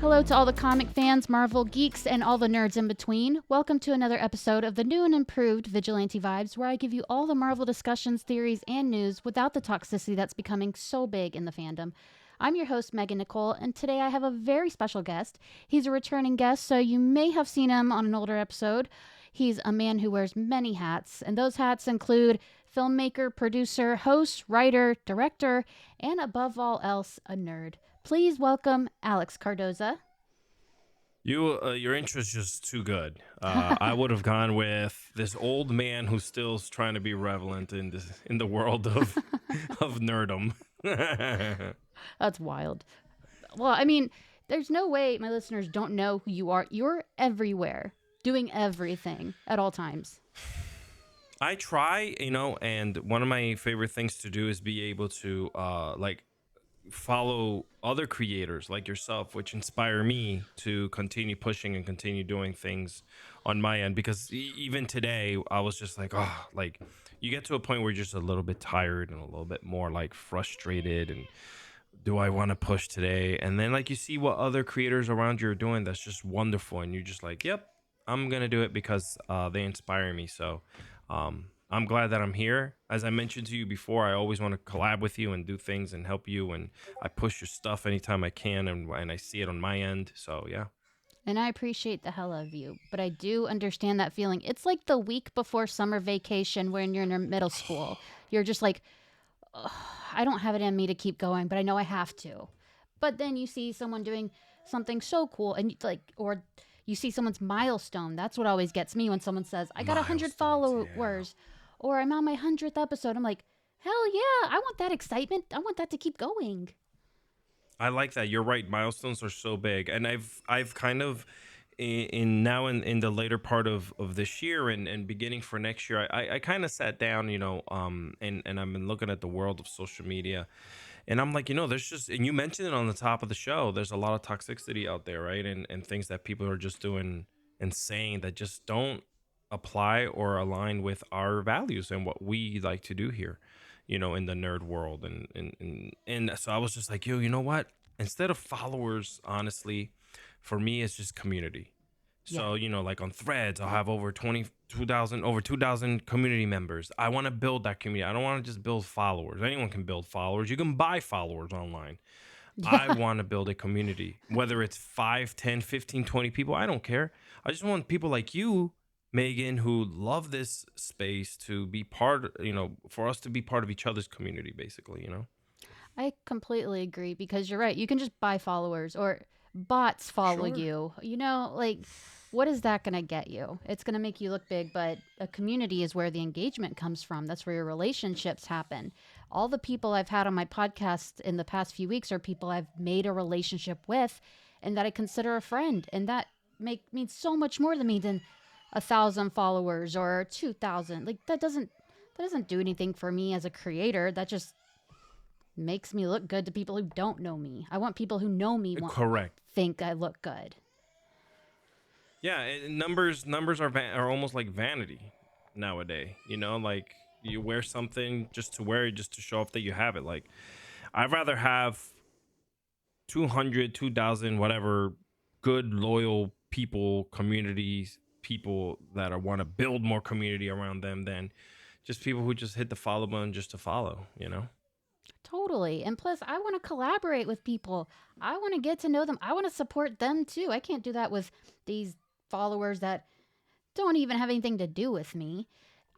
Hello to all the comic fans, Marvel geeks, and all the nerds in between. Welcome to another episode of the new and improved Vigilante Vibes, where I give you all the Marvel discussions, theories, and news without the toxicity that's becoming so big in the fandom. I'm your host, Megan Nicole, and today I have a very special guest. He's a returning guest, so you may have seen him on an older episode. He's a man who wears many hats, and those hats include filmmaker, producer, host, writer, director, and above all else, a nerd. Please welcome Alex Cardoza. Your intro is just too good. I would have gone with this old man who's still trying to be relevant in the world of of nerdom. That's wild. Well, I mean, there's no way my listeners don't know who you are. You're everywhere, doing everything at all times. I try, and one of my favorite things to do is be able to follow other creators like yourself, which inspire me to continue pushing and continue doing things on my end. Because even today, I was just like, oh, like you get to a point where you're just a little bit tired and a little bit more like frustrated and do I want to push today? And then like you see what other creators around you are doing that's just wonderful, and you're just like, yep, I'm gonna do it because they inspire me. So I'm glad that I'm here. As I mentioned to you before, I always want to collab with you and do things and help you, and I push your stuff anytime I can, and I see it on my end. So yeah. And I appreciate the hell out of you, but I do understand that feeling. It's like the week before summer vacation when you're in middle school. You're just like, "Ugh, I don't have it in me to keep going, but I know I have to." But then you see someone doing something so cool, and or you see someone's milestone. That's what always gets me when someone says, "I got 100 Milestones, yeah. followers," or "I'm on my 100th episode." I'm like, hell yeah! I want that excitement. I want that to keep going. I like that. You're right. Milestones are so big, and I've kind of in now in the later part of this year and beginning for next year, I kind of sat down, and I've been looking at the world of social media, and I'm like, there's just, and you mentioned it on the top of the show, there's a lot of toxicity out there, right? And things that people are just doing and saying that just don't apply or align with our values and what we like to do here, in the nerd world. And so I was just like, yo, you know what? Instead of followers, honestly, for me, it's just community. Yeah. So, like on Threads, I'll have over 2,000 community members. I want to build that community. I don't want to just build followers. Anyone can build followers. You can buy followers online. I Yeah. want to build a community, whether it's 5, 10, 15, 20 people. I don't care. I just want people like you, Megan, who love this space to be part, for us to be part of each other's community, basically. I completely agree because you're right. You can just buy followers or bots follow Sure. you. Like, what is that going to get you? It's going to make you look big, but a community is where the engagement comes from. That's where your relationships happen. All the people I've had on my podcast in the past few weeks are people I've made a relationship with and that I consider a friend. And that means so much more to me than 1,000 followers or 2,000. Like, that doesn't do anything for me as a creator. That just makes me look good to people who don't know me. I want people who know me Correct. think I look good. Yeah, numbers are almost like vanity nowadays. Like you wear something just to wear it, just to show off that you have it. Like I'd rather have 200, 2,000, whatever, good loyal people, communities, people that want to build more community around them than just people who just hit the follow button just to follow. Totally. And plus, I want to collaborate with people. I want to get to know them. I want to support them too. I can't do that with these followers that don't even have anything to do with me.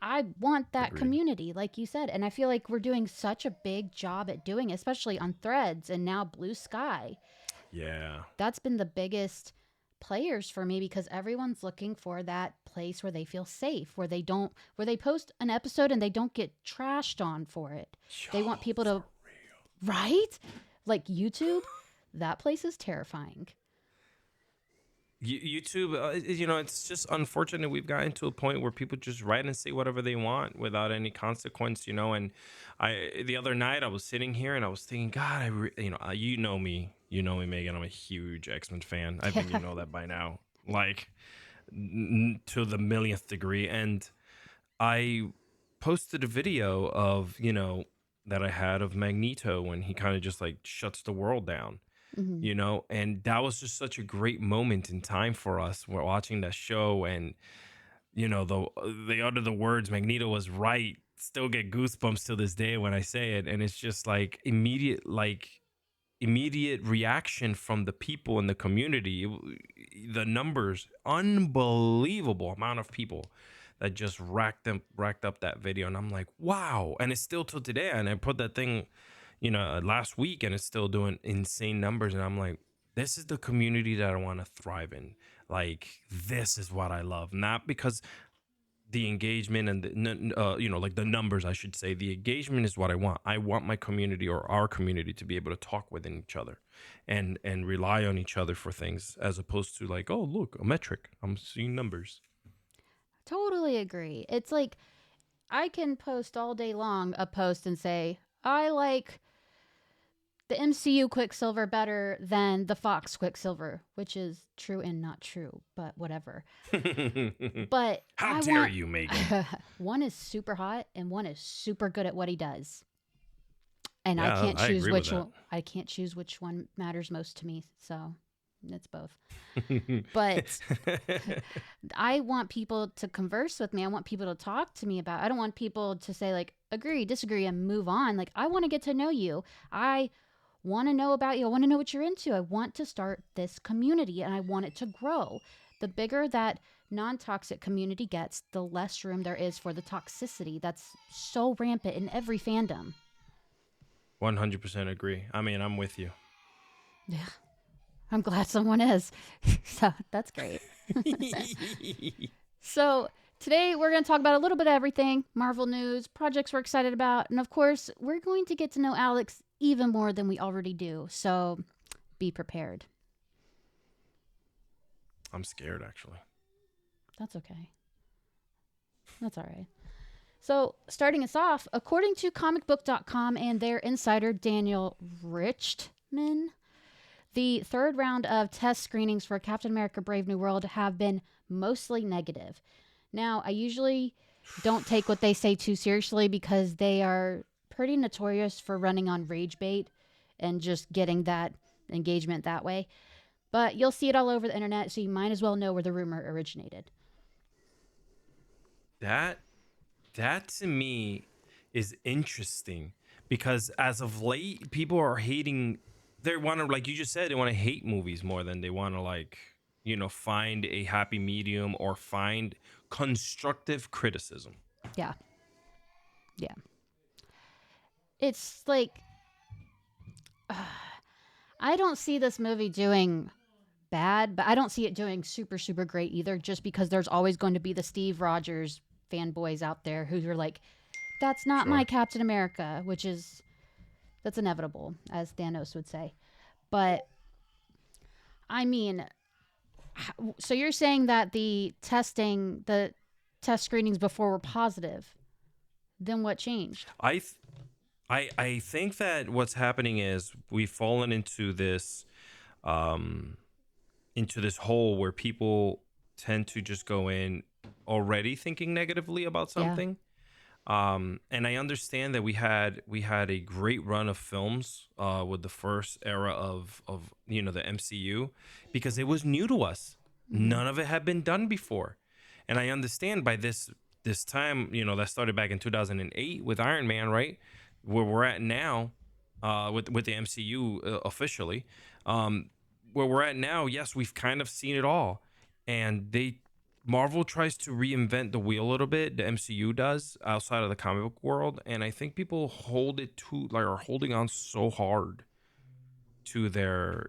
I want that Agreed. community, like you said. And I feel like we're doing such a big job at doing it, especially on Threads and now Blue Sky. Yeah. That's been the biggest players for me because everyone's looking for that place where they feel safe, where they post an episode and they don't get trashed on for it. They want people to, right? Like YouTube, that place is terrifying. YouTube, it's just unfortunate we've gotten to a point where people just write and say whatever they want without any consequence. And the other night I was sitting here and I was thinking, God, you know me, Megan, I'm a huge X-Men fan. I think you know that by now, like to the millionth degree. And I posted a video of, that I had of Magneto when he kind of just like shuts the world down. Hmm. And that was just such a great moment in time for us. We're watching that show, and they utter the words, Magneto was right. Still get goosebumps to this day when I say it. And it's just like immediate reaction from the people in the community. The numbers, unbelievable amount of people that just racked up that video. And I'm like, wow. And it's still till today. And I put that thing, last week, and it's still doing insane numbers. And I'm like, this is the community that I want to thrive in. Like, this is what I love. Not because the engagement and like the numbers, I should say. The engagement is what I want my community, or our community, to be able to talk within each other and rely on each other for things, as opposed to like, oh, look, a metric, I'm seeing numbers. Totally agree. It's like I can post all day long a post and say, I like the MCU Quicksilver better than the Fox Quicksilver, which is true and not true, but whatever. But How I dare want you, Megan? one is super hot and one is super good at what he does. And I Yeah, can't I choose agree with which that. one. I can't choose which one matters most to me. So it's both. But I want people to converse with me. I want people to talk to me about. I don't want people to say like agree, disagree, and move on. Like I want to get to know you. I want to know about you. I want to know what you're into. I want to start this community and I want it to grow. The bigger that non-toxic community gets, the less room there is for the toxicity that's so rampant in every fandom. 100% agree. I mean, I'm with you. Yeah, I'm glad someone is. So that's great. So today we're going to talk about a little bit of everything, Marvel news, projects we're excited about, and of course, we're going to get to know Alex even more than we already do. So be prepared. I'm scared, actually. That's okay. That's all right. So, starting us off, according to comicbook.com and their insider Daniel Richtman, the third round of test screenings for Captain America Brave New World have been mostly negative. Now, I usually don't take what they say too seriously because they are pretty notorious for running on rage bait and just getting that engagement that way. But you'll see it all over the internet, so you might as well know where the rumor originated. That that to me is interesting, because as of late, people are hating. They want to, like you just said, they want to hate movies more than they want to, like, find a happy medium or find constructive criticism. Yeah. Yeah. It's like I don't see this movie doing bad, but I don't see it doing super, super great either, just because there's always going to be the Steve Rogers fanboys out there who are like, that's not my Sure. Captain America, which is, that's inevitable, as Thanos would say. But, I mean, so you're saying that the test screenings before were positive. Then what changed? I th- I think that what's happening is we've fallen um into this hole where people tend to just go in already thinking negatively about Yeah. something. And I understand that we had a great run of films with the first era of the MCU, because it was new to us. Mm-hmm. None of it had been done before, and I understand by this time, that started back in 2008 with Iron Man, right? Where we're at now, with the MCU officially, um, where we're at now. Yes, we've kind of seen it all, and Marvel tries to reinvent the wheel a little bit. The MCU does, outside of the comic book world, and I think people are holding on so hard to their,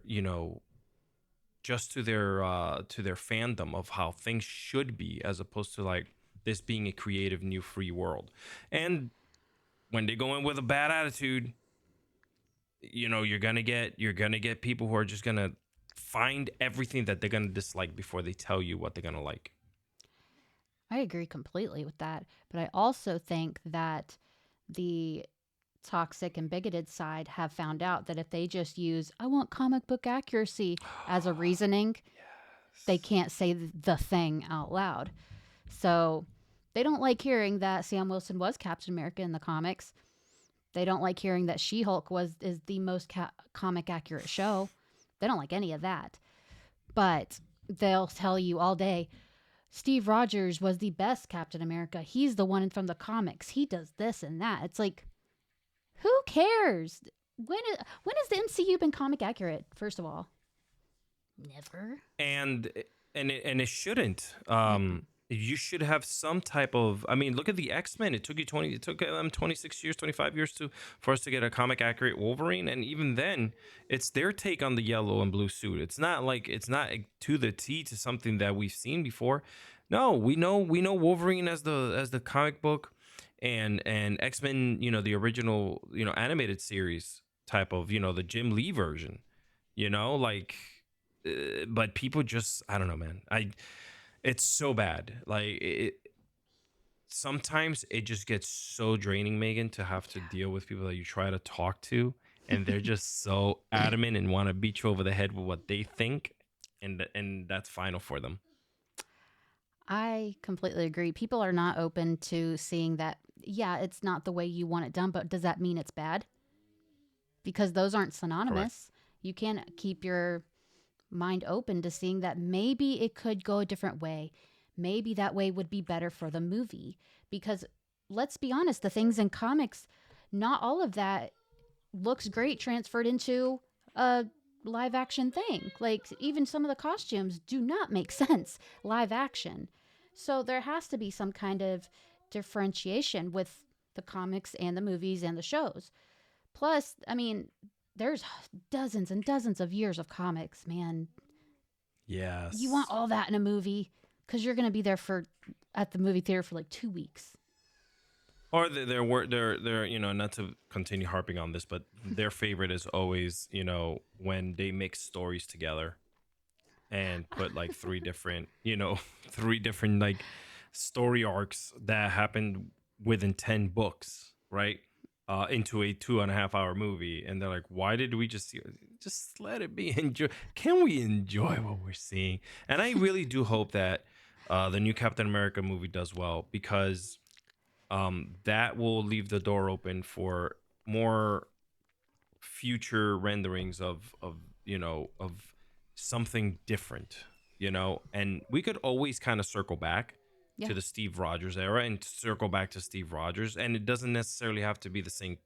just to their fandom of how things should be, as opposed to like this being a creative new free world. And when they go in with a bad attitude, you're gonna get people who are just gonna find everything that they're gonna dislike before they tell you what they're gonna like. I agree completely with that. But I also think that the toxic and bigoted side have found out that if they just use, I want comic book accuracy as a reasoning, they Yes. can't say the thing out loud. So they don't like hearing that Sam Wilson was Captain America in the comics. They don't like hearing that She Hulk is the most comic accurate show. They don't like any of that. But they'll tell you all day Steve Rogers was the best Captain America. He's the one from the comics. He does this and that. It's like, who cares? When has the MCU been comic accurate? First of all, never. and and it shouldn't. Yeah. You should have some type of. I mean, look at the X-Men. It took you 20. It took them 26 years, 25 years to for us to get a comic accurate Wolverine, and even then, it's their take on the yellow and blue suit. It's not like it's not to the T to something that we've seen before. No, we know Wolverine as the comic book, and X-Men. The original animated series type of the Jim Lee version. Like but people just I don't know, man. It's so bad. Like sometimes it just gets so draining, Megan, to have to deal with people that you try to talk to, and they're just so adamant and want to beat you over the head with what they think, and that's final for them. I completely agree. People are not open to seeing that, yeah, it's not the way you want it done, but does that mean it's bad? Because those aren't Correct. synonymous. You can keep your mind open to seeing that maybe it could go a different way. Maybe that way would be better for the movie. Because let's be honest, the things in comics, not all of that looks great transferred into a live action thing. Like, even some of the costumes do not make sense live action. So there has to be some kind of differentiation with the comics and the movies and the shows. Plus, I mean, there's dozens and dozens of years of comics, man. You want Yes. all that in a movie because you're going to be there for at the movie theater for like 2 weeks. Or they're not to continue harping on this, but their favorite is always when they mix stories together and put like three different three different like story arcs that happened within 10 books, right, into a 2.5 hour movie, and they're like, why did we just let it be enjoy, can we enjoy what we're seeing? And I really do hope that the new Captain America movie does well, because that will leave the door open for more future renderings of something different, and we could always kind of circle back Yeah, to the Steve Rogers era and circle back to Steve Rogers, and it doesn't necessarily have to be the same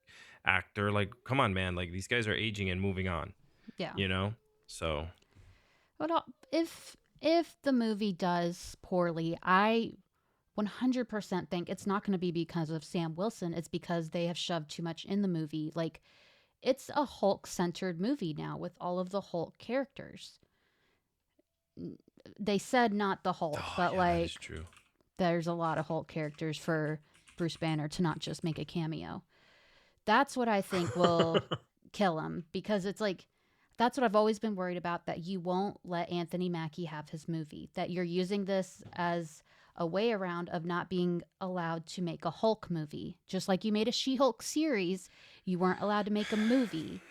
actor. Like, come on, man, like these guys are aging and moving on, yeah. you know so But if the movie does poorly, I 100% think it's not going to be because of Sam Wilson. It's because they have shoved too much in the movie. Like, it's a Hulk centered movie now with all of the Hulk characters. They said not the Hulk, oh but yeah, that is like true. there's a lot of Hulk characters for Bruce Banner to not just make a cameo. That's what I think will kill him, because it's like that's what I've always been worried about, that you won't let Anthony Mackie have his movie, that you're using this as a way around of not being allowed to make a Hulk movie. Just like you made a She-Hulk series, you weren't allowed to make a movie.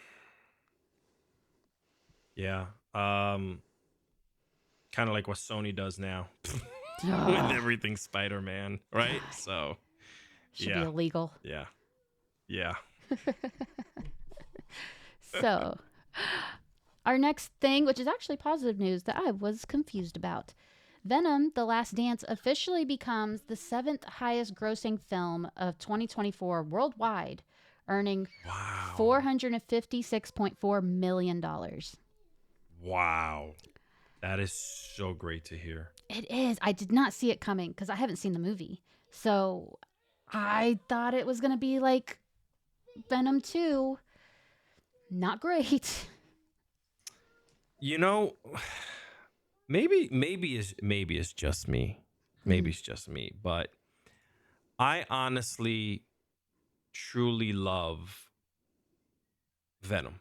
Yeah. Kind of like what Sony does now with Ugh, everything Spider-Man, right? God, So should be yeah, illegal. yeah, yeah. So, our next thing, which is actually positive news that I was confused about. Venom: The Last Dance officially becomes the seventh highest grossing film of 2024 worldwide, earning Wow. $456.4 million. Dollars. Wow. That is so great to hear. It is. I did not see it coming because I haven't seen the movie. So I thought it was going to be like Venom 2. Not great. You know, maybe it's just me. Maybe it's just me, but I honestly truly love Venom.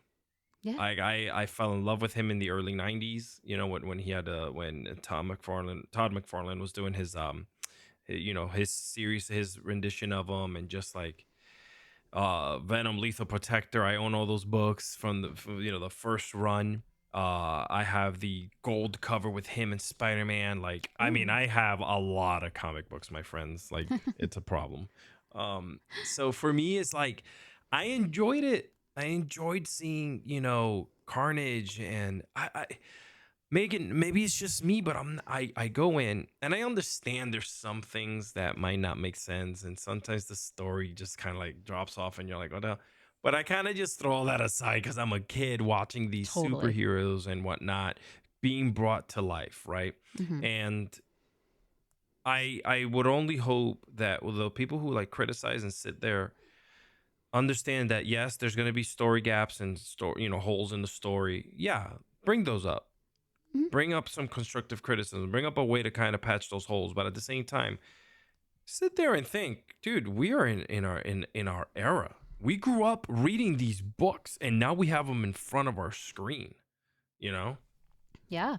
Yeah. I fell in love with him in the early 90s, when he had when Todd McFarlane was doing his series, his rendition of him, and just like Venom Lethal Protector. I own all those books from the first run. I have the gold cover with him and Spider-Man. Like, I mean, Ooh. I have a lot of comic books, my friends. Like, it's a problem. So for me, it's like I enjoyed it. I enjoyed seeing, Carnage, and I Megan, maybe it's just me, but I go in and I understand there's some things that might not make sense, and sometimes the story just kind of like drops off, and you're like, oh no. But I kind of just throw all that aside because I'm a kid watching these Totally. superheroes and whatnot being brought to life, right? Hmm. And I would only hope that the people who like criticize and sit there understand that yes, there's going to be story gaps and story, holes in the story. Yeah, bring those up, Hmm. bring up some constructive criticism, bring up a way to kind of patch those holes, but at the same time sit there and think, dude, we are in our era. We grew up reading these books and now we have them in front of our screen, you know. Yeah.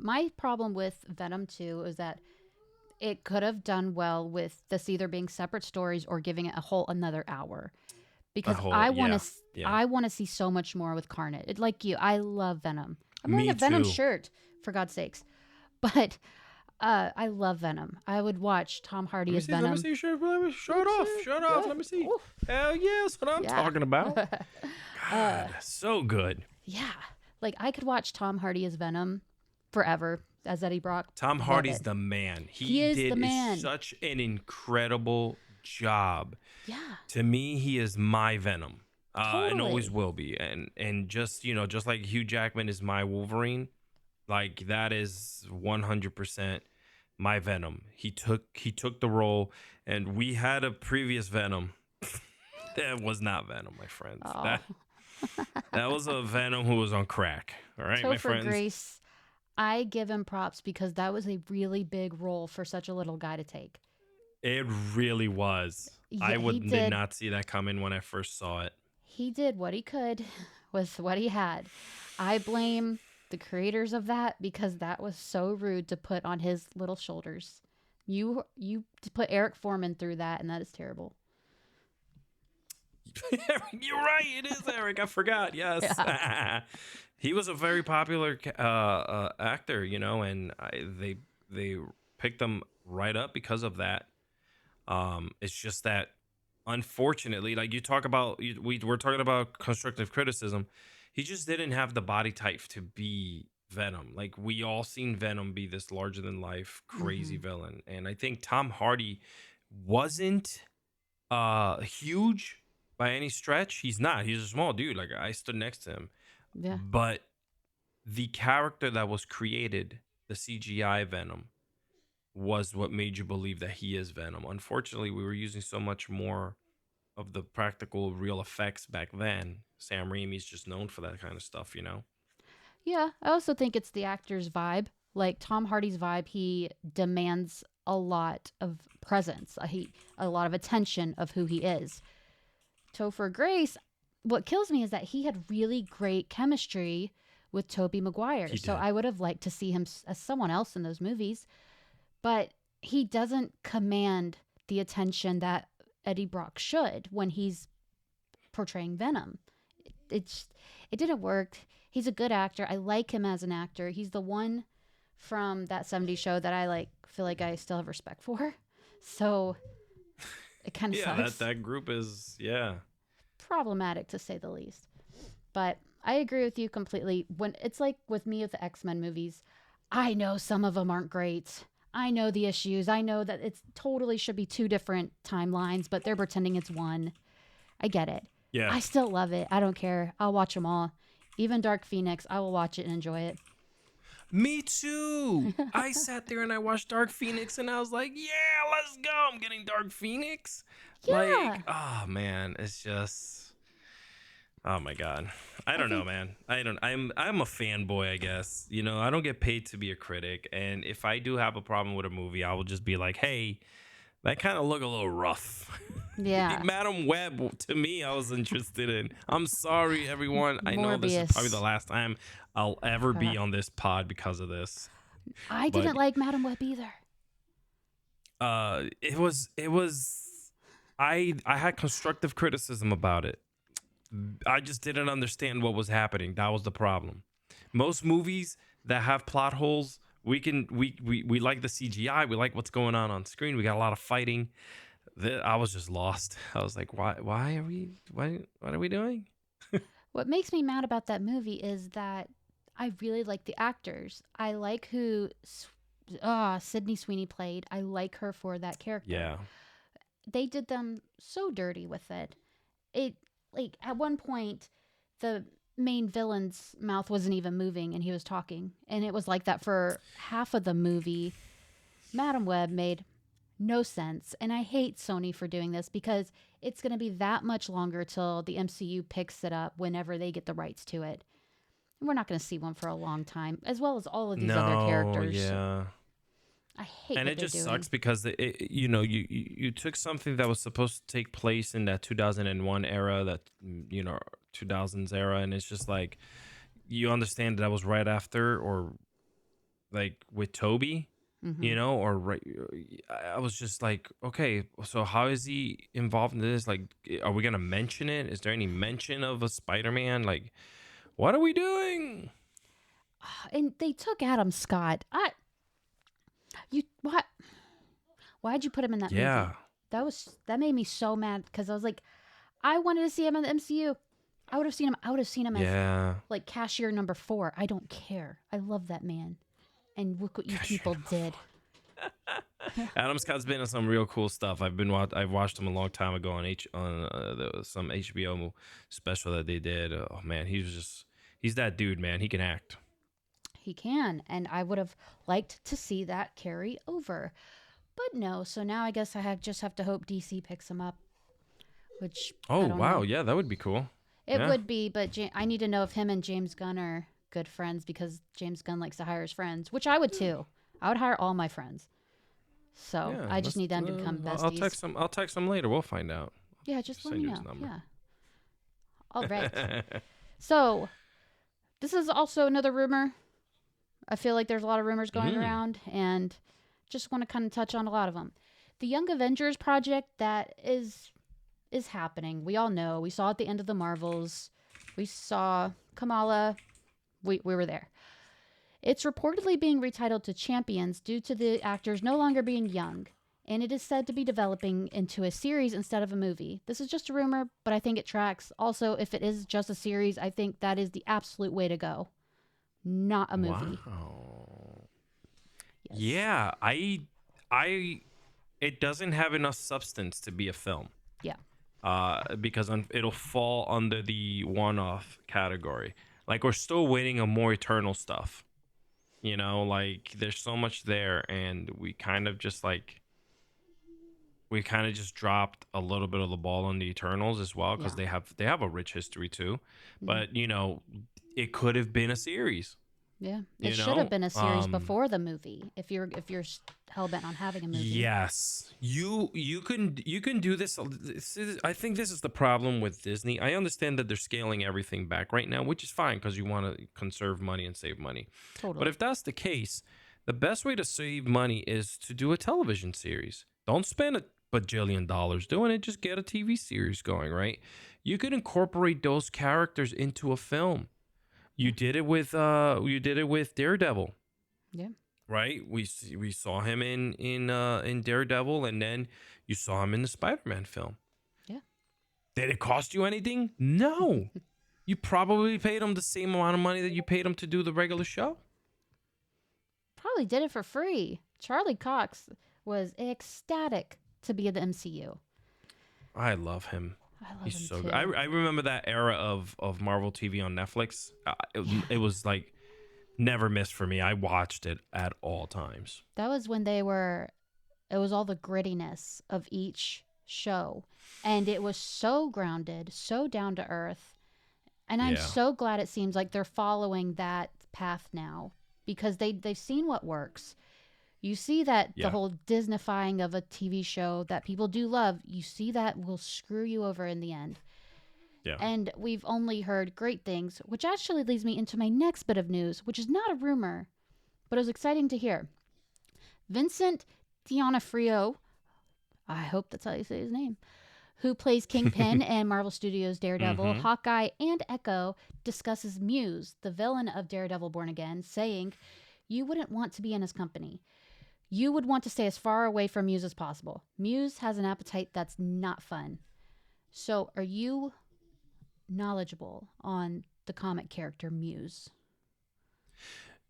My problem with Venom 2 is that it could have done well with this either being separate stories or giving it a whole another hour. A Because whole, yeah, yeah. I want to see so much more with Carnage. Like you, I love Venom. I'm wearing a Me Venom too. shirt, for God's sakes. But I love Venom. I would watch Tom Let Hardy me as see, let me Venom. see, show it Oops, off, show it off, yeah. let me see. Ooh, Hell yeah, that's what I'm yeah. talking about. uh, God, so good. yeah. Like I could watch Tom Hardy as Venom forever as Eddie Brock. Tom Love Hardy's it. the man. He He is the did is man. such an incredible job. Yeah, To me, he is my Venom, and always totally. will be. And just just like Hugh Jackman is my Wolverine, like that is 100% my Venom. He took the role, and we had a previous Venom that was not Venom, my friends. Oh, That was a Venom who was on crack. All right, my Topher friends. Grace, I give him props because that was a really big role for such a little guy to take. It really was. I Yeah, did not see that coming when I first saw it. he did what he could with what he had. I blame the creators of that because that was so rude to put on his little shoulders. You put Eric Foreman through that, and that is terrible. You're right. It is Eric. I forgot. Yes. Yeah. He was a very popular actor, and they picked him right up because of that. It's just that, unfortunately, like you talk about, we're talking about constructive criticism. He just didn't have the body type to be Venom. Like we all seen Venom be this larger than life, crazy Hmm. villain, and I think Tom Hardy wasn't huge by any stretch. He's not. He's a small dude. Like I stood next to him, Yeah. but the character that was created, the CGI Venom, was what made you believe that he is Venom. Unfortunately, we were using so much more of the practical real effects back then. Sam Raimi's just known for that kind of stuff. Yeah. I also think it's the actor's vibe. Like Tom Hardy's vibe, he demands a lot of presence. A lot of attention of who he is. Topher Grace, what kills me is that he had really great chemistry with Tobey Maguire. He So did. I would have liked to see him as someone else in those movies, but he doesn't command the attention that Eddie Brock should when he's portraying Venom. It's it didn't work. He's a good actor. I like him as an actor. He's the one from that 70s show that I like feel like I still have respect for. So it kind of Yeah, that sucks. that group is, yeah. Problematic to say the least. But I agree with you completely. When it's like with me with the X-Men movies, I know some of them aren't great. I know the issues. I know that it's totally should be two different timelines, but they're pretending it's one. I get it. Yeah. I still love it. I don't care. I'll watch them all. Even Dark Phoenix, I will watch it and enjoy it. Me too. I sat there and I watched Dark Phoenix and I was like, yeah, let's go. I'm getting Dark Phoenix. Yeah. Like, oh man, it's just, oh my god. I I don't know, think man. I'm a fanboy, I guess. I don't get paid to be a critic, and if I do have a problem with a movie, I will just be like, "Hey, that kind of look a little rough." yeah. Madam Web, to me, I was interested in. I'm sorry, everyone. I know this is probably the Morbius. last time I'll ever be on this pod because of this. I But didn't like Madam Web either. it was I had constructive criticism about it. I just didn't understand what was happening. That was the problem. Most movies that have plot holes, we like the CGI, we like what's going on screen. We got a lot of fighting. I was just lost. I was like, why are we doing? What makes me mad about that movie is that I really like the actors. I like who Sydney Sweeney played. I like her for that character. Yeah. They did them so dirty with it. It like at one point the main villain's mouth wasn't even moving and he was talking, and it was like that for half of the movie. Madam Web made no sense, and I hate Sony for doing this because it's going to be that much longer till the MCU picks it up whenever they get the rights to it. And we're not going to see one for a long time, as well as all of these other No, characters. yeah. I hate And what it they're just doing. sucks because you took something that was supposed to take place in that 2001 era, that 2000s era, and it's just like you understand that was right after, or like with Toby, Hmm. or right. I was just like, okay, so how is he involved in this? Like, are we gonna mention it? Is there any mention of a Spider-Man? Like, what are we doing? And they took Adam Scott. What? Why'd you put him in that movie? Yeah, That made me so mad because I was like, I wanted to see him in the MCU. I would have seen him. I would have seen him as yeah. like cashier number 4. I don't care. I love that man. And look what you Cashier people number did. 4. Adam Scott's been in some real cool stuff. I've watched him a long time ago on some HBO special that they did. Oh man, he's that dude, man. He can act. He can, and I would have liked to see that carry over. But no, so now I guess just have to hope DC picks him up, which Oh I don't wow, know. yeah, that would be cool. It Yeah, would be, but I need to know if him and James Gunn are good friends because James Gunn likes to hire his friends, which I would too. I would hire all my friends. So yeah. I just need them to become I'll besties. text him. I'll text him later. We'll find out. Yeah, just let Send me you his know. number. Yeah. All right. So this is also another rumor. I feel like there's a lot of rumors going Mm. around, and just want to kind of touch on a lot of them. The Young Avengers project that is happening. We all know. We saw at the end of the Marvels. We saw Kamala. We were there. It's reportedly being retitled to Champions due to the actors no longer being young, and it is said to be developing into a series instead of a movie. This is just a rumor, but I think it tracks. Also, if it is just a series, I think that is the absolute way to go. Not a movie. Wow. Yes. Yeah, I. It doesn't have enough substance to be a film. Yeah. Because it'll fall under the one-off category. Like we're still waiting on more Eternal stuff. Like there's so much there, and we kind of just dropped a little bit of the ball on the Eternals as well, because Yeah. they have a rich history too. Mm. But it could have been a series. Yeah. It You should have know, been a series before the movie. If you're hell bent on having a movie. Yes, you can do this. I think this is the problem with Disney. I understand that they're scaling everything back right now, which is fine because you want to conserve money and save money. But Totally. if that's the case, the best way to save money is to do a television series. Don't spend a bajillion dollars doing it. Just get a TV series going, right? You could incorporate those characters into a film. Yeah. You did it with Daredevil, Yeah. right? We saw him in Daredevil, and then you saw him in the Spider-Man film. Yeah. Did it cost you anything? No. You probably paid him the same amount of money that you paid him to do the regular show. Probably did it for free. Charlie Cox was ecstatic to be in the MCU. I love him. I love He's him so good. too. I remember that era of Marvel TV on Netflix. It was like never missed for me. I watched it at all times. That was when it was all the grittiness of each show. And it was so grounded, so down to earth. And I'm Yeah. so glad it seems like they're following that path now because they've seen what works. You see that the Yeah. whole Disneyfying of a TV show that people do love, you see that will screw you over in the end. Yeah. And we've only heard great things, which actually leads me into my next bit of news, which is not a rumor, but it was exciting to hear. Vincent D'Onofrio, I hope that's how you say his name, who plays Kingpin and Marvel Studios' Daredevil, Mm-hmm. Hawkeye, and Echo, discusses Muse, the villain of Daredevil Born Again, saying, "You wouldn't want to be in his company. You would want to stay as far away from Muse as possible. Muse has an appetite that's not fun. So are you knowledgeable on the comic character Muse?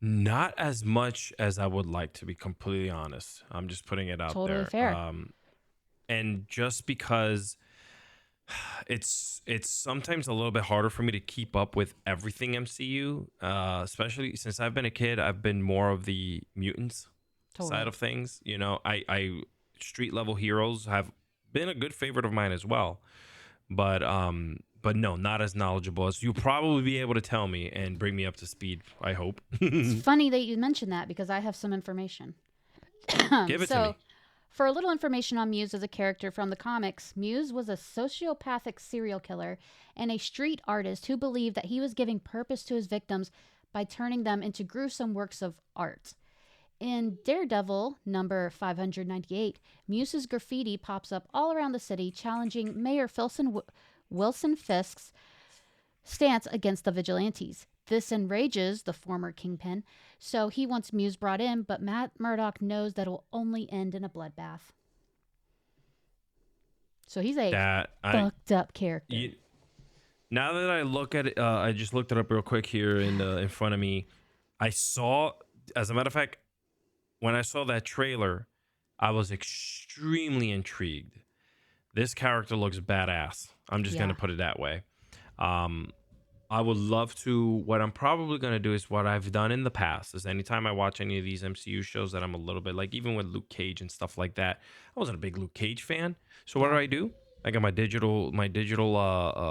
Not as much as I would like, to be completely honest. I'm just putting it out Totally there. fair. And just because it's sometimes a little bit harder for me to keep up with everything MCU, especially since I've been a kid. I've been more of the mutants side Totally. of things. I street level heroes have been a good favorite of mine as well. But no, not as knowledgeable as you'll probably be able to tell me and bring me up to speed. I hope. It's funny that you mentioned that because I have some information. Give it to So, me. for a little information on Muse as a character from the comics, Muse was a sociopathic serial killer and a street artist who believed that he was giving purpose to his victims by turning them into gruesome works of art. In Daredevil number 598, Muse's graffiti pops up all around the city, challenging Mayor Wilson Fisk's stance against the vigilantes. This enrages the former kingpin, so he wants Muse brought in, but Matt Murdock knows that it will only end in a bloodbath. So he's a That I fucked up character. you, Now that I look at it, I just looked it up real quick here in front of me. I saw, as a matter of fact, when I saw that trailer, I was extremely intrigued. This character looks badass. I'm just gonna Yeah, put it that way. Um, I would love to. What I'm probably gonna do is what I've done in the past. Is anytime I watch any of these MCU shows that I'm a little bit like, even with Luke Cage and stuff like that, I wasn't a big Luke Cage fan. So what yeah. do? I got my digital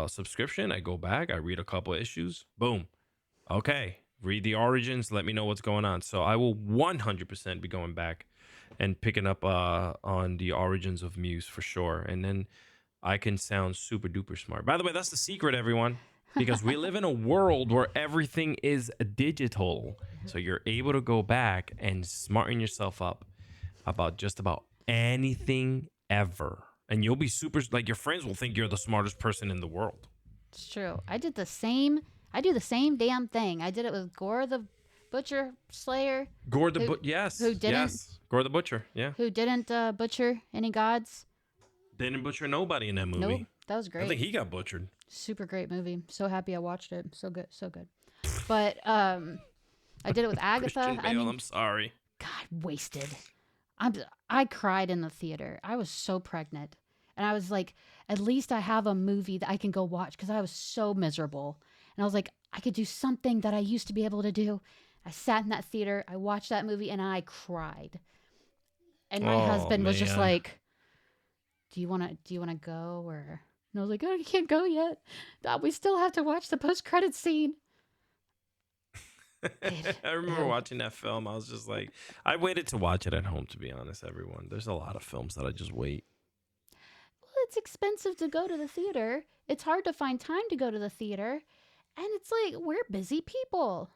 subscription. I go back. I read a couple of issues. Boom. Okay. Read the origins. Let me know what's going on. So I will 100% be going back and picking up on the origins of Muse for sure. And then I can sound super duper smart. By the way, that's the secret, everyone, because we live in a world where everything is digital. So you're able to go back and smarten yourself up about just about anything ever. And you'll be super, like, your friends will think you're the smartest person in the world. It's true. I did the same. I do the same damn thing. I did it with Gore the Butcher Slayer, Gore the who yes, who didn't yes. Gore the Butcher, yeah. who didn't butcher any gods. Didn't butcher nobody in that Nope, movie. that was I great. think he got butchered. Super great movie. So happy I watched it. So good, so good. But I did it with Agatha. Christian I Bale, mean, I'm sorry. God, wasted. I cried in the theater. I was so pregnant, and I was like, at least I have a movie that I can go watch because I was so miserable. And I was like, I could do something that I used to be able to do. I sat in that theater. I watched that movie, and I cried. And my Oh husband was just man. like, do you wanna go or?" And I was like, "Oh, you can't go yet. We still have to watch the post-credit scene." It, I remember ew. watching that film. I was just like, I waited to watch it at home, to be honest, everyone. There's a lot of films that I just wait. Well, it's expensive to go to the theater. It's hard to find time to go to the theater, and it's like we're busy people.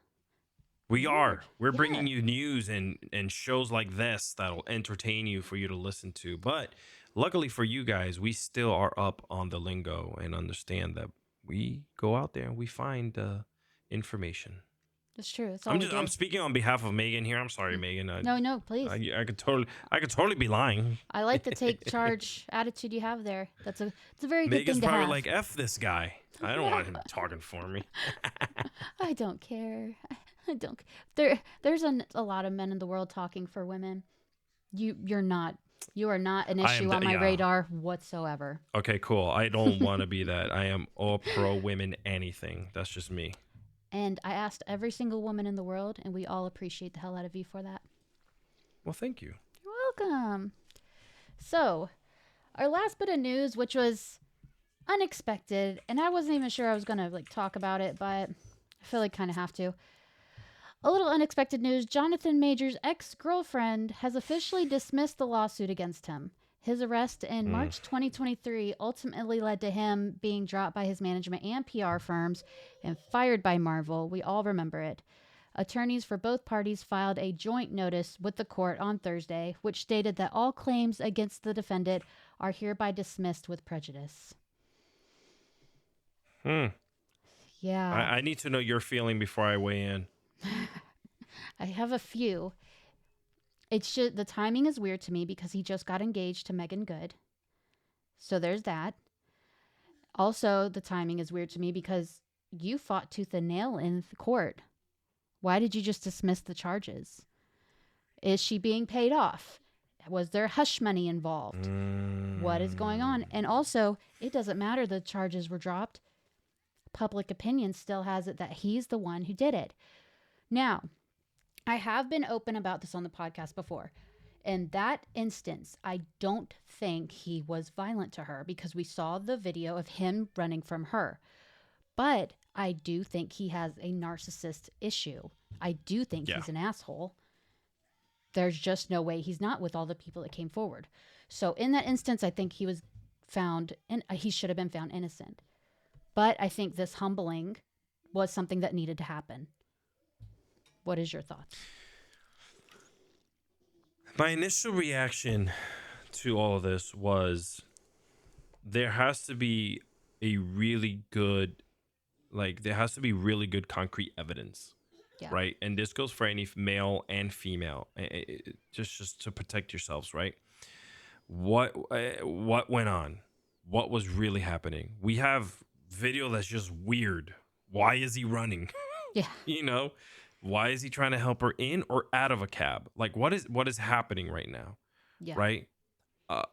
We Weird. are. We're Yeah, bringing you news and shows like this that'll entertain you for you to listen to. But luckily for you guys, we still are up on the lingo and understand that we go out there and we find information. it's true. That's all we I'm do. speaking on behalf of Megan here. I'm sorry, Megan. No, no, please. I could totally be lying. I like the take charge attitude you have there. It's a very good Megan's thing to probably have. like, F this guy. I don't want him talking for me. I don't care. I don't. There's a lot of men in the world talking for women. You're not. You are not an I am, issue on my yeah. radar whatsoever. Okay, cool. I don't want to be that. I am all pro women anything. That's just me. And I asked every single woman in the world, and we all appreciate the hell out of you for that. Well, thank you. You're welcome. So, our last bit of news, which was unexpected, and I wasn't even sure I was gonna talk about it, but I feel like kind of have to. A little unexpected news: Jonathan Major's ex-girlfriend has officially dismissed the lawsuit against him. His arrest in March 2023 ultimately led to him being dropped by his management and PR firms and fired by Marvel. We all remember it. Attorneys for both parties filed a joint notice with the court on Thursday, which stated that all claims against the defendant are hereby dismissed with prejudice. Hmm. Yeah, I need to know your feeling before I weigh in. I have a few. It's just the timing is weird to me because he just got engaged to Megan Good. So there's that. Also, the timing is weird to me because you fought tooth and nail in the court. Why did you just dismiss the charges? Is she being paid off? Was there hush money involved? What is going Mm, on? And also, it doesn't matter the charges were dropped. Public opinion still has it that he's the one who did it. Now, I have been open about this on the podcast before. In that instance, I don't think he was violent to her because we saw the video of him running from her. But I do think he has a narcissist issue. I do think yeah. he's an asshole. There's just no way he's not with all the people that came forward. So in that instance, I think he was found, and he should have been found innocent. But I think this humbling was something that needed to happen. What is your thoughts? My initial reaction to all of this was there has to be a really good, like, there has to be really good concrete evidence, Yeah. right? And this goes for any male and female, just to protect yourselves, right? What went on? What was really happening? We have video that's just weird. Why is he running? Yeah. You know, why is he trying to help her in or out of a cab? Like, what is happening right now? Yeah. Right? Uh,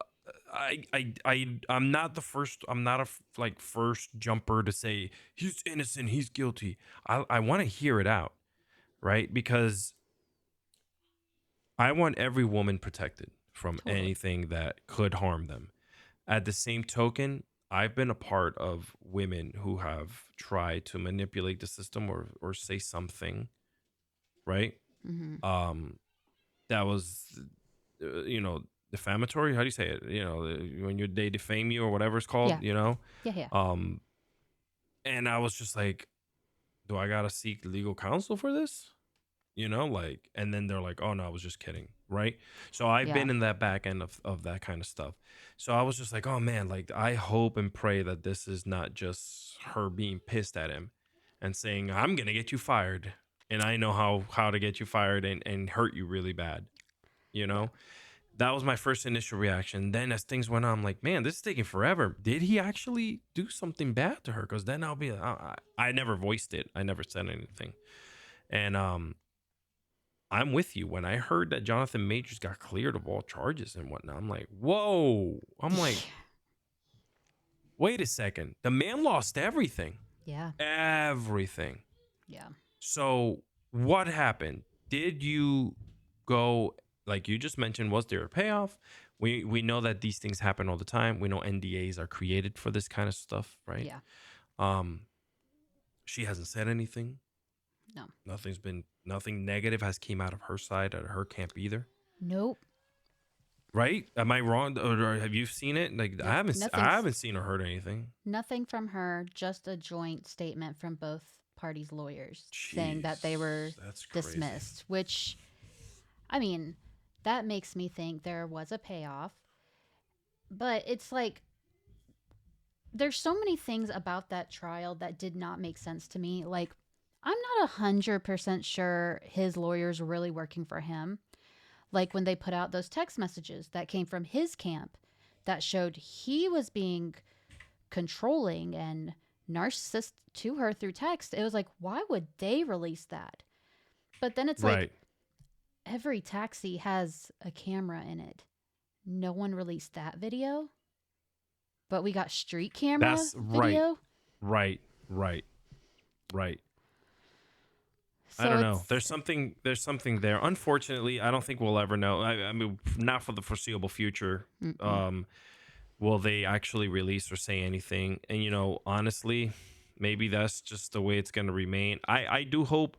I'm not the first. I'm not like first jumper to say he's innocent, he's guilty. I want to hear it out, right? Because I want every woman protected from Totally. anything that could harm them. At the same token, I've been a part of women who have tried to manipulate the system or say something, right? Mm-hmm. That was, defamatory. How do you say it? When they defame you or whatever it's called, Yeah. Yeah. Yeah. And I was just like, do I gotta seek legal counsel for this? Like, and then they're like, oh no, I was just kidding, right? So I've Yeah. been in that back end of that kind of stuff. So I was just like, oh man, like I hope and pray that this is not just her being pissed at him and saying, I'm gonna get you fired. And I know how to get you fired and hurt you really bad. You Yeah. know? That was my first initial reaction. Then as things went on, I'm like, man, this is taking forever. Did he actually do something bad to her? Because then I'll be, I never voiced it. I never said anything. And I'm with you. When I heard that Jonathan Majors got cleared of all charges and whatnot, I'm like, whoa. I'm like, wait a second. The man lost everything. Yeah. Everything. Yeah. So what happened? Did you go, like you just mentioned, was there a payoff? We know that these things happen all the time. We know NDAs are created for this kind of stuff, right? Yeah. She hasn't said anything. No. Nothing negative has came out of her side, out of her camp either. Nope. Right? Am I wrong? Or have you seen it? Like No, I haven't seen or heard anything. Nothing from her, just a joint statement from both parties' lawyers saying that they were That's crazy. dismissed, which, I mean, that makes me think there was a payoff. But it's like, there's so many things about that trial that did not make sense to me. Like, I'm not 100% sure his lawyers were really working for him. Like when they put out those text messages that came from his camp that showed he was being controlling and narcissist to her through text. It was like, why would they release that? But then it's Right. like, every taxi has a camera in it. No one released that video, but we got street camera That's video. Right. So I don't know. There's something there. Unfortunately, I don't think we'll ever know. I mean, not for the foreseeable future. Will they actually release or say anything? And honestly, maybe that's just the way it's going to remain. I do hope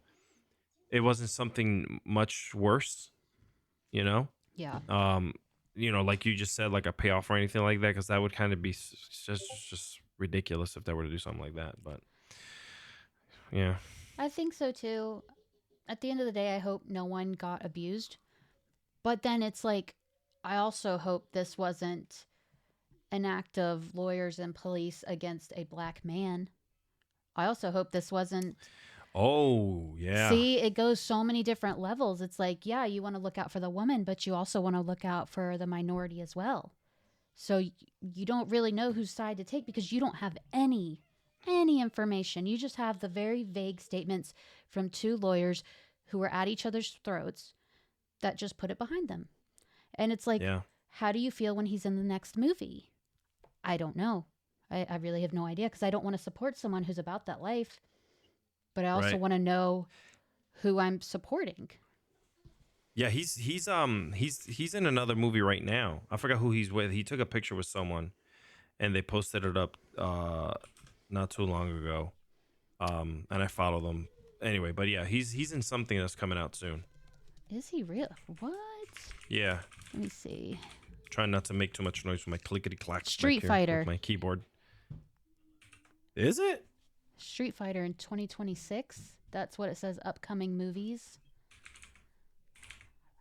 it wasn't something much worse. Yeah. Like you just said, like a payoff or anything like that, because that would kind of be just ridiculous if they were to do something like that. But yeah. I think so too. At the end of the day, I hope no one got abused. But then it's like, I also hope this wasn't an act of lawyers and police against a black man. I also hope this wasn't. Oh, yeah. See, it goes so many different levels. It's like, yeah, you want to look out for the woman, but you also want to look out for the minority as well. So you don't really know whose side to take because you don't have any information. You just have the very vague statements from two lawyers who were at each other's throats that just put it behind them. And it's like, Yeah. how do you feel when he's in the next movie? I don't know. I really have no idea because I don't want to support someone who's about that life, but I also Right. want to know who I'm supporting. Yeah, he's in another movie right now. I forgot who he's with. He took a picture with someone and they posted it up not too long ago. And I follow them. Anyway, but yeah, he's in something that's coming out soon. Is he real? What? Yeah. Let me see. Trying not to make too much noise with my clickety clacks back Street here with Fighter. my keyboard. Is it? Street Fighter in 2026. That's what it says. Upcoming movies.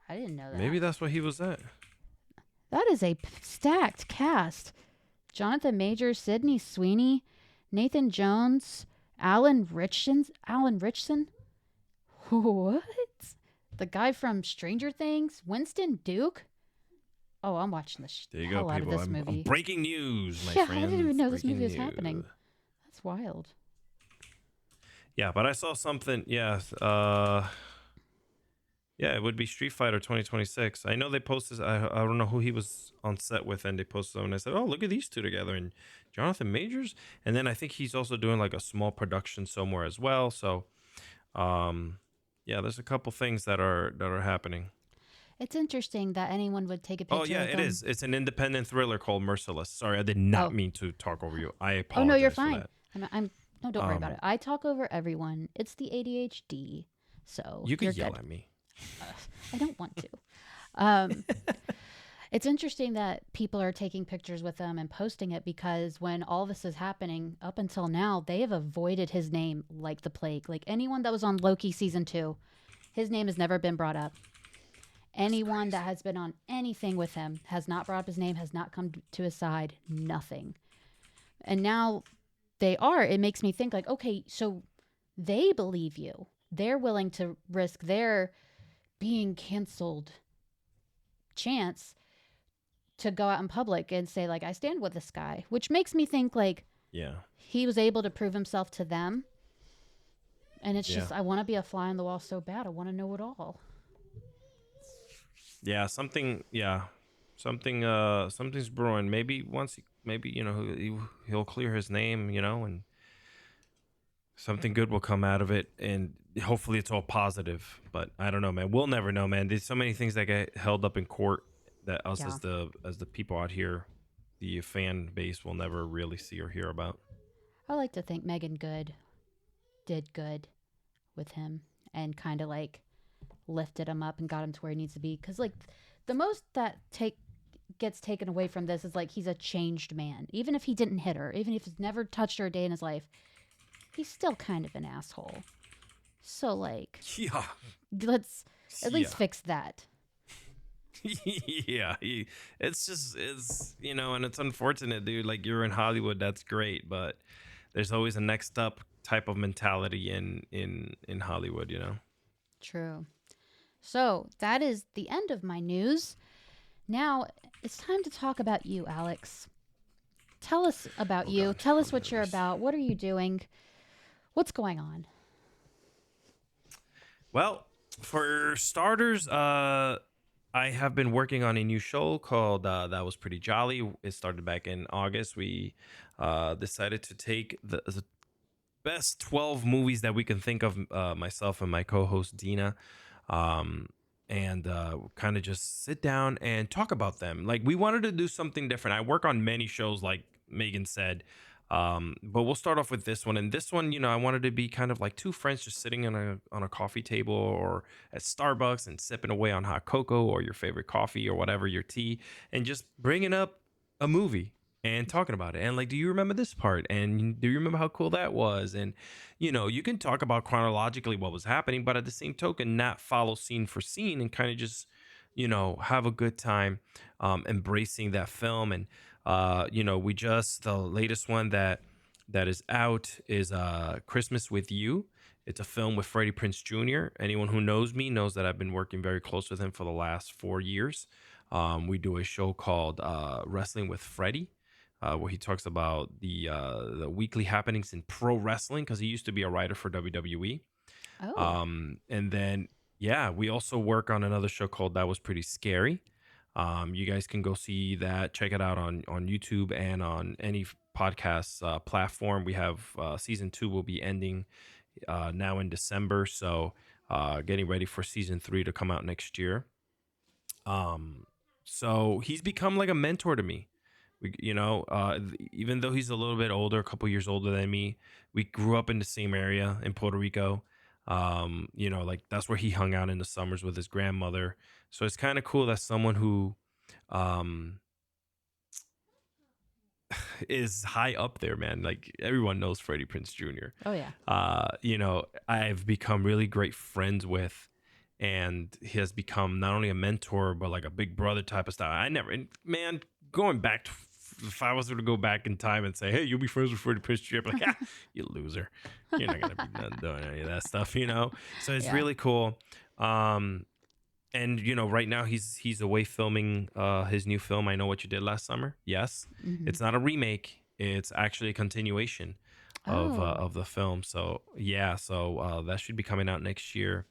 I didn't know that. Maybe that's what he was at. That is a stacked cast. Jonathan Majors, Sydney Sweeney, Nathan Jones, Alan Richson. Alan Richson? What? The guy from Stranger Things? Winston Duke? Oh, I'm watching the There you hell go, out of people. this I'm movie. breaking news, my Yeah, friends. I didn't even know this Breaking movie was news. happening. That's wild. Yeah, but I saw something. Yeah, yeah, it would be Street Fighter 2026. I know they posted. I don't know who he was on set with, and they posted them, and I said, "Oh, look at these two together." And Jonathan Majors, and then I think he's also doing like a small production somewhere as well. So, yeah, there's a couple things that are happening. It's interesting that anyone would take a Oh picture yeah, with it them. is. It's an independent thriller called Merciless. Sorry, I did not Oh, mean to talk over you. I oh no, you're apologize for fine. that. I'm no, don't worry about Um, it. I talk over everyone. It's the ADHD, so you you're could yell good. at me. I don't want to. Um, it's interesting that people are taking pictures with them and posting it because when all this is happening up until now, they have avoided his name like the plague. Like anyone that was on Loki season 2, his name has never been brought up. Anyone that has been on anything with him has not brought up his name, has not come to his side, nothing. And now they are. It makes me think like, okay, so they believe you. They're willing to risk their being canceled chance to go out in public and say like I stand with this guy, which makes me think like Yeah, he was able to prove himself to them. And it's yeah, just I want to be a fly on the wall so bad. I want to know it all. yeah. Something. Yeah, something. Something's brewing. Maybe once. Maybe he'll clear his name. And something good will come out of it, and hopefully it's all positive. But I don't know, man. We'll never know, man. There's so many things that get held up in court that us Yeah. as the people out here, the fan base, will never really see or hear about. I like to think Megan Good did good with him and kind of like lifted him up and got him to where he needs to be cuz like the most that take gets taken away from this is like he's a changed man. Even if he didn't hit her, even if he's never touched her a day in his life, he's still kind of an asshole. So like Yeah, let's at yeah. least fix that. Yeah, it's and it's unfortunate, dude. Like, you're in Hollywood, that's great, but there's always a next up type of mentality in Hollywood. True. So that is the end of my news. Now it's time to talk about you, Alex. Tell us about Oh you. God, Tell us I'm what you're nervous. about. What are you doing? What's going on? Well, for starters, I have been working on a new show called That Was Pretty Jolly. It started back in August. We decided to take the best 12 movies that we can think of, myself and my co-host Dina, um, and kind of just sit down and talk about them. Like, we wanted to do something different. I work on many shows, like Megan said, but we'll start off with this one. And this one, I wanted to be kind of like two friends just sitting on a coffee table or at Starbucks and sipping away on hot cocoa or your favorite coffee or whatever, your tea, and just bringing up a movie and talking about it. And like, do you remember this part? And do you remember how cool that was? And you can talk about chronologically what was happening, but at the same token, not follow scene for scene and kind of just, have a good time, embracing that film. And we just the latest one that is out is Christmas with You. It's a film with Freddie Prince Jr. Anyone who knows me knows that I've been working very close with him for the last 4 years. We do a show called Wrestling with Freddie, where he talks about the weekly happenings in pro wrestling because he used to be a writer for WWE. Oh, And then, yeah, we also work on another show called That Was Pretty Scary. You guys can go see that. Check it out on YouTube and on any podcast platform. We have season 2 will be ending now in December. So getting ready for season 3 to come out next year. Um, so he's become like a mentor to me. Even though he's a little bit older, a couple years older than me, we grew up in the same area in Puerto Rico. Like that's where he hung out in the summers with his grandmother. So it's kind of cool that someone who um, is high up there, man. Like everyone knows Freddie Prince Jr. oh yeah. I've become really great friends with, and he has become not only a mentor but like a big brother type of style. Man, going back to if I was to go back in time and say, hey, you'll be friends with Freddie Prinze Jr., like, you loser. You're not gonna be done doing any of that stuff. So it's Yeah. really cool. Um, and right now he's away filming his new film, I Know What You Did Last Summer. Yes, Hmm. it's not a remake, it's actually a continuation Oh, of the film. So yeah, that should be coming out next year.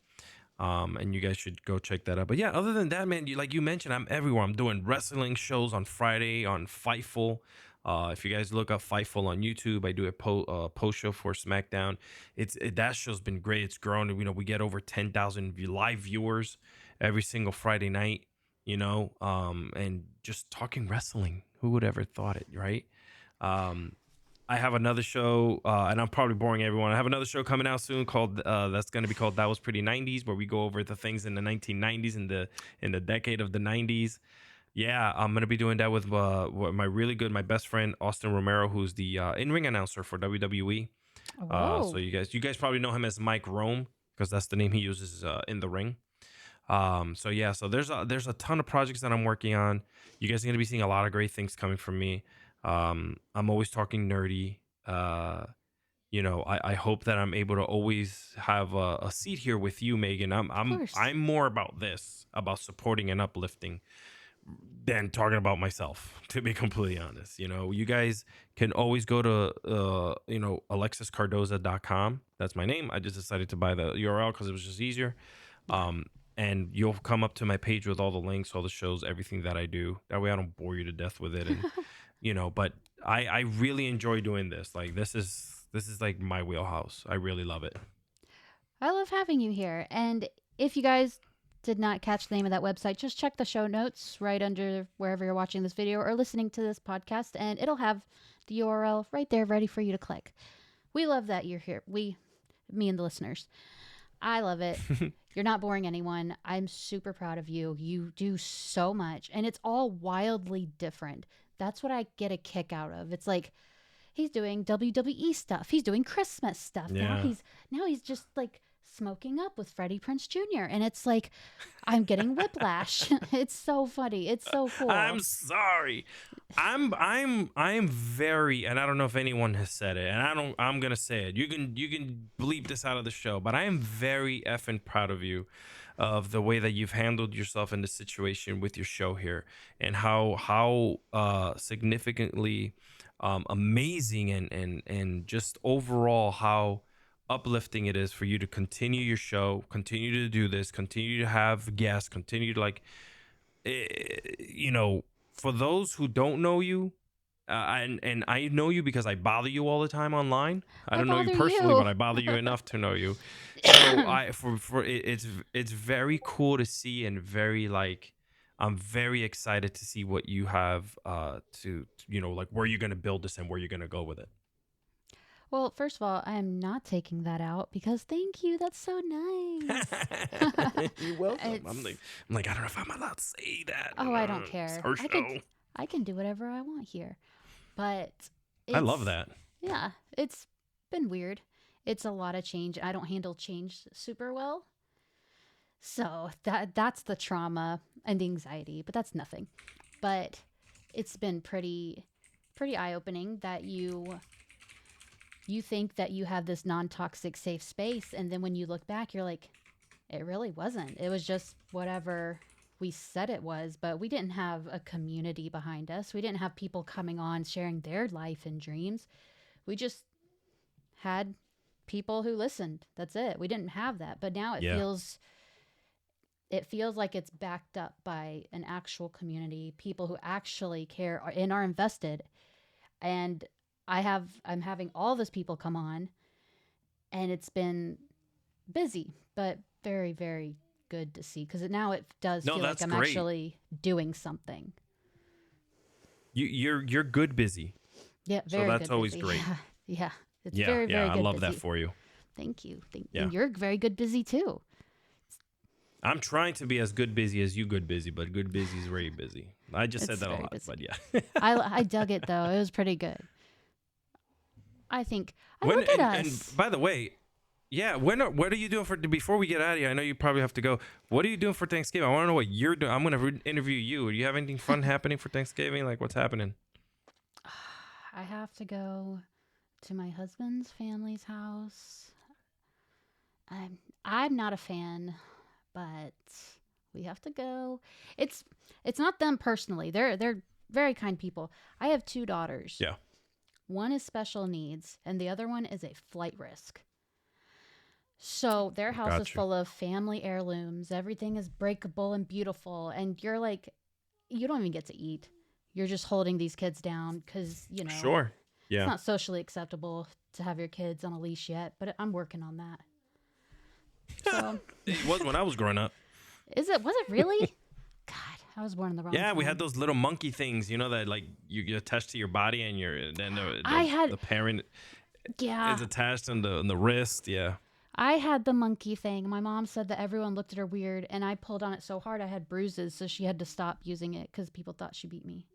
And you guys should go check that out. But yeah, other than that, man, like you mentioned, I'm everywhere. I'm doing wrestling shows on Friday on Fightful. If you guys look up Fightful on YouTube, I do a post show for SmackDown. That show's been great. It's grown. We get over 10,000 live viewers every single Friday night. And just talking wrestling. Who would ever thought it, right? Um, I have another show, and I'm probably boring everyone. I have another show coming out soon called that's going to be called That Was Pretty 90s, where we go over the things in the 1990s, in the decade of the 90s. Yeah, I'm going to be doing that with my best friend Austin Romero, who's the in-ring announcer for WWE. So whoa. you guys probably know him as Mike Rome because that's the name he uses in the ring. So there's a ton of projects that I'm working on. You guys are gonna be seeing a lot of great things coming from me. I'm always talking nerdy. I hope that I'm able to always have a seat here with you, Megan. I'm Of I'm course. I'm more about this, about supporting and uplifting than talking about myself, to be completely honest. You guys can always go to alexiscardoza.com. That's my name. I just decided to buy the URL because it was just easier. Yeah. And you'll come up to my page with all the links, all the shows, everything that I do. That way I don't bore you to death with it. And but I really enjoy doing this. Like this is like my wheelhouse. I really love it. I love having you here. And if you guys did not catch the name of that website, just check the show notes right under wherever you're watching this video or listening to this podcast, and it'll have the URL right there ready for you to click. We love that you're here. Me and the listeners. I love it. You're not boring anyone. I'm super proud of you. You do so much, and it's all wildly different. That's what I get a kick out of. It's like he's doing WWE stuff. He's doing Christmas stuff. Now Yeah. he's just like smoking up with Freddie Prince Jr. And it's like I'm getting whiplash. It's so funny. It's so I'm cool. sorry. I'm very, and I don't know if anyone has said it, and I'm gonna say it. You can bleep this out of the show, but I am very effing proud of you, of the way that you've handled yourself in this situation with your show here, and how significantly amazing and just overall how uplifting it is for you to continue your show, continue to do this, continue to have guests, continue to like for those who don't know you, and I know you because I bother you all the time online. I I don't know you bother personally, but you. I bother you enough to know you. So I for it's very cool to see, and very like I'm very excited to see what you have to like where you're gonna build this and where you're gonna go with it. Well, first of all, I am not taking that out because thank you. That's so nice. You're welcome. It's I'm like I don't know if I'm allowed to say that. oh, I don't It's care. her show. I can do whatever I want here. But I love it's that. yeah, it's been weird. It's a lot of change. I don't handle change super well. So that's the trauma and the anxiety, but that's nothing. But it's been pretty eye-opening that you think that you have this non-toxic safe space, and then when you look back you're like it really wasn't. It was just whatever we said it was, but we didn't have a community behind us. We didn't have people coming on sharing their life and dreams. We just had people who listened. That's it. We didn't have that. But now Yeah. it feels like it's backed up by an actual community, people who actually care and are invested. And I'm having all these people come on, and it's been busy, but very, very good to see, because now it does No, feel like that's I'm great. actually doing something. You're good busy. Yeah, So very that's good always busy. great. Yeah, yeah. It's Yeah, very, very yeah, I good love that busy. for you. Thank you. Yeah. And you're very good busy too. I'm trying to be as good busy as you good busy, but good busy is very busy. I just said It's that a very lot, but busy. yeah. I dug it though. It was pretty good. I think I When look at and us. by the way, yeah, what are you doing for before we get out of here? I know you probably have to go. What are you doing for Thanksgiving? I want to know what you're doing. I'm going to interview you. Do you have anything fun happening for Thanksgiving? Like what's happening? I have to go to my husband's family's house. I'm not a fan, but we have to go. It's it's not them personally. They're very kind people. I have two daughters. Yeah. One is special needs, and the other one is a flight risk. So their house is Gotcha. full of family heirlooms. Everything is breakable and beautiful, and you're like, you don't even get to eat. You're just holding these kids down because Sure. it's Yeah. not socially acceptable to have your kids on a leash yet. But I'm working on that. So It was when I was growing up. is it? Was it really? God, I was born in the wrong Yeah, time. we had those little monkey things, that like you attach to your body and then I had the parent yeah. is attached on the wrist. Yeah. I had the monkey thing. My mom said that everyone looked at her weird, and I pulled on it so hard I had bruises, so she had to stop using it because people thought she beat me.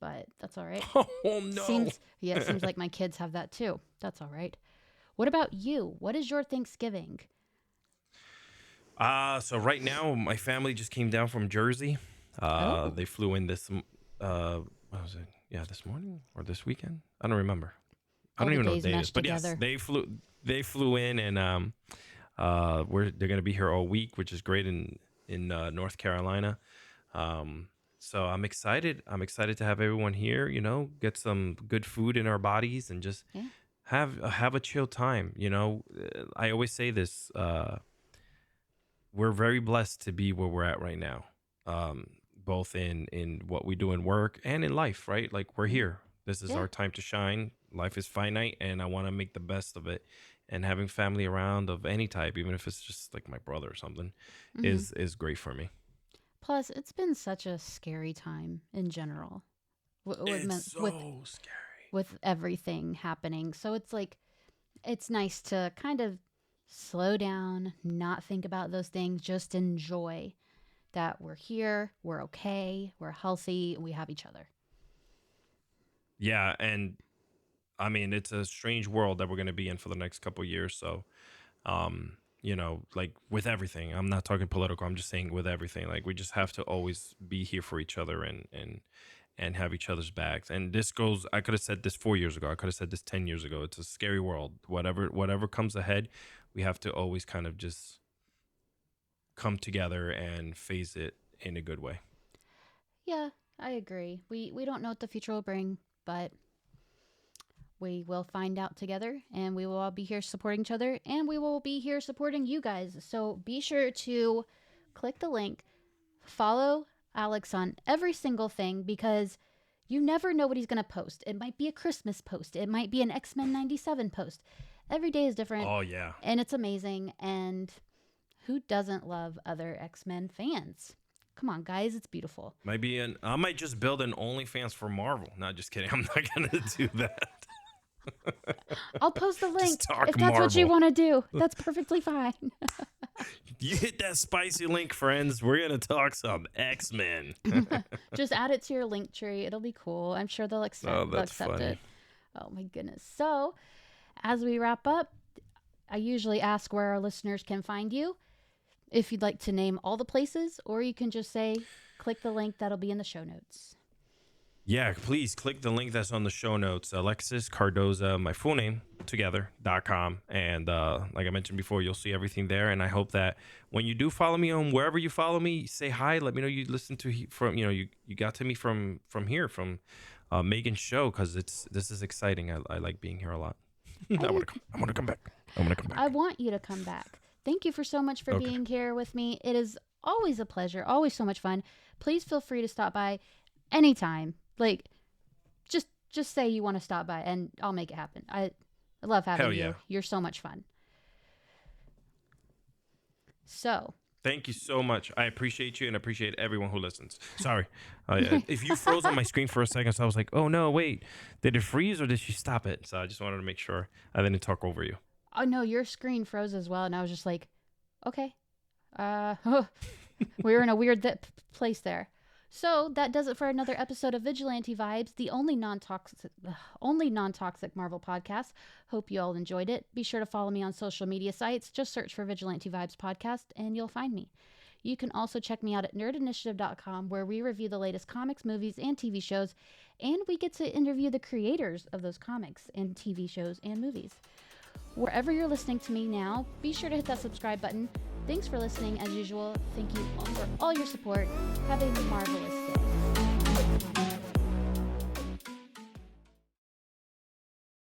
But that's all right. Oh no. Seems like my kids have that too. That's all right. What about you? What is your Thanksgiving? So right now my family just came down from Jersey. Oh, They flew in what was it? Yeah, this morning or this weekend? I don't remember. I all don't the even know what days day it is. meshed But yes, together. they flew in and they're gonna be here all week, which is great in North Carolina. So I'm excited. I'm excited to have everyone here. Get some good food in our bodies and just Yeah. have a chill time. I always say this. We're very blessed to be where we're at right now, both in what we do in work and in life. Right, like we're Yeah. here. This is Yeah. our time to shine. Life is finite, and I want to make the best of it. And having family around of any type, even if it's just like my brother or something, Hmm. is great for me. Plus, it's been such a scary time in general It's with so scary. everything happening. So it's like it's nice to kind of slow down, not think about those things, just enjoy that we're here, we're okay, we're healthy, we have each other. Yeah, and I mean it's a strange world that we're going to be in for the next couple years. So, like with everything, I'm not talking political. I'm just saying with everything, like we just have to always be here for each other and have each other's backs. And this goes. I could have said this 4 years ago. I could have said this 10 years ago. It's a scary world. Whatever comes ahead, we have to always kind of just come together and face it in a good way. Yeah, I agree. We don't know what the future will bring, but we will find out together, and we will all be here supporting each other, and we will be here supporting you guys. So be sure to click the link, follow Alex on every single thing, because you never know what he's going to post. It might be a Christmas post, it might be an X-Men 97 post. Every day is different, Oh yeah. and it's amazing. And who doesn't love other X-Men fans? Come on, guys, it's beautiful. I might just build an OnlyFans for Marvel. Not just kidding. I'm not gonna do that. I'll post the Just link talk if that's what you Marvel. want to do. That's perfectly fine. You hit that spicy link, friends. We're gonna talk some X-Men. Just add it to your link tree. It'll be cool. I'm sure they'll Oh, accept that's funny. it. Oh my goodness. So, as we wrap up, I usually ask where our listeners can find you. If you'd like to name all the places, or you can just say click the link that'll be in the show notes. Yeah, please click the link that's on the show notes. Alexis Cardoza, my full name together.com. And like I mentioned before, you'll see everything there. And I hope that when you do follow me on wherever you follow me, say hi. Let me know you listen to from, you got to me from here, from Megan's show, because this is exciting. I like being here a lot. I want to come. I want to come back. I want to come I back. want you to come back. Thank you for so much for Okay. being here with me. It is always a pleasure, always so much fun. Please feel free to stop by anytime. Like, just say you want to stop by and I'll make it happen. I love having Hell you. yeah. You're so much fun. So, Thank you so much. I appreciate you and appreciate everyone who listens. Sorry. If you froze on my screen for a second, so I was like, oh no, wait. Did it freeze or did she stop it? So I just wanted to make sure I didn't talk over you. oh no, your screen froze as well. And I was just like, okay. We were in a weird place there. So that does it for another episode of Vigilante Vibes, the only non-toxic Marvel podcast. Hope you all enjoyed it. Be sure to follow me on social media sites. Just search for Vigilante Vibes podcast and you'll find me. You can also check me out at nerdinitiative.com, where we review the latest comics, movies, and TV shows, and we get to interview the creators of those comics and TV shows and movies. Wherever you're listening to me now, be sure to hit that subscribe button. Thanks for listening as usual. Thank you all for all your support. Have a marvelous day.